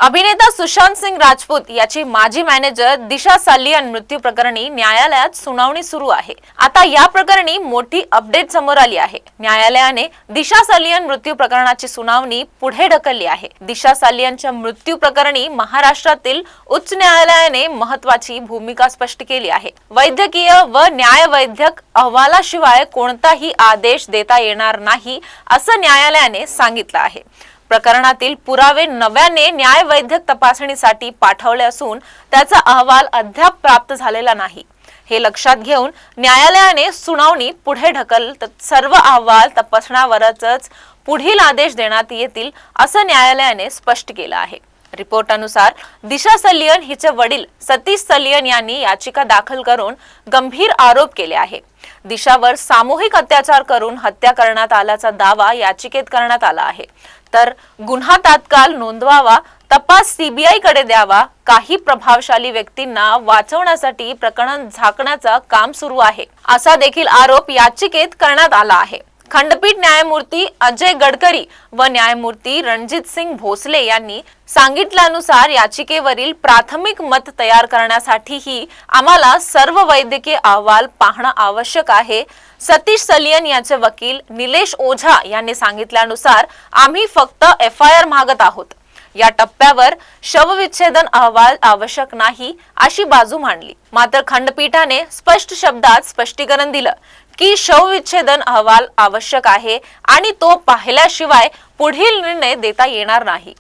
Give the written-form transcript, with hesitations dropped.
अभिनेता सुशांत सिंग राजपूत याची माजी मॅनेजर दिशा सालियन मृत्यू प्रकरणी न्यायालयात सुनावणी सुरू आहे। आता या प्रकरणी मोठी अपडेट समोर आली आहे। न्यायालयाने दिशा सालियन मृत्यू प्रकरणाची सुनावणी पुढे ढकलली आहे। दिशा सालियनच्या मृत्यू प्रकरणी महाराष्ट्रातील उच्च न्यायालयाने महत्त्वाची भूमिका स्पष्ट केली आहे। वैद्यकीय व न्यायवैद्यक अहवालाशिवाय कोणताही आदेश देता येणार नाही असं न्यायालयाने सांगितलं आहे। प्रकरणातील पुरावे नव्याने न्यायवैद्यक तपासणीसाठी पाठवले असून त्याचा अहवाल अद्याप प्राप्त झालेला नाही। हे लक्षात घेऊन न्यायालयाने सुनावणी पुढे ढकलत सर्व अहवाल तपासण्यावरच पुढील आदेश देण्यात येतील असं न्यायालयाने स्पष्ट केलं आहे। रिपोर्टानुसार दिशा सालियन हिचे वडील सतीश सालियन यांनी याचिका दाखल करून गंभीर आरोप केले आहे। दिशावर सामूहिक अत्याचार करून हत्या करण्यात आल्याचा दावा याचिकेत करण्यात आला आहे। तर गुन्हा तात्काळ नोंदवावा, तपास सीबीआय कडे द्यावा, काही प्रभावशाली व्यक्तींना वाचवण्यासाठी प्रकरण झाकण्याचं काम सुरू आहे असा देखील आरोप याचिकेत करण्यात आला आहे। खंडपीठ न्यायमूर्ती अजय गडकरी व न्यायमूर्ती रणजित सिंग भोसले यांनी सांगितल्यानुसार याचिकेवरील प्राथमिक मत तयार करण्यासाठीही आम्हाला सर्व वैद्यकीय अहवाल पाहणं आवश्यक आहे। सतीश सालियन यांचे वकील निलेश ओझा यांनी सांगितल्यानुसार आम्ही फक्त एफआयआर मागत आहोत। या टप्प्यावर शवविच्छेदन अहवाल आवश्यक नाही अशी बाजू मांडली। मात्र खंडपीठाने स्पष्ट शब्दात स्पष्टीकरण दिलं की शवविच्छेदन अहवाल आवश्यक आहे आणि तो पाहिल्याशिवाय पुढील निर्णय देता येणार नाही।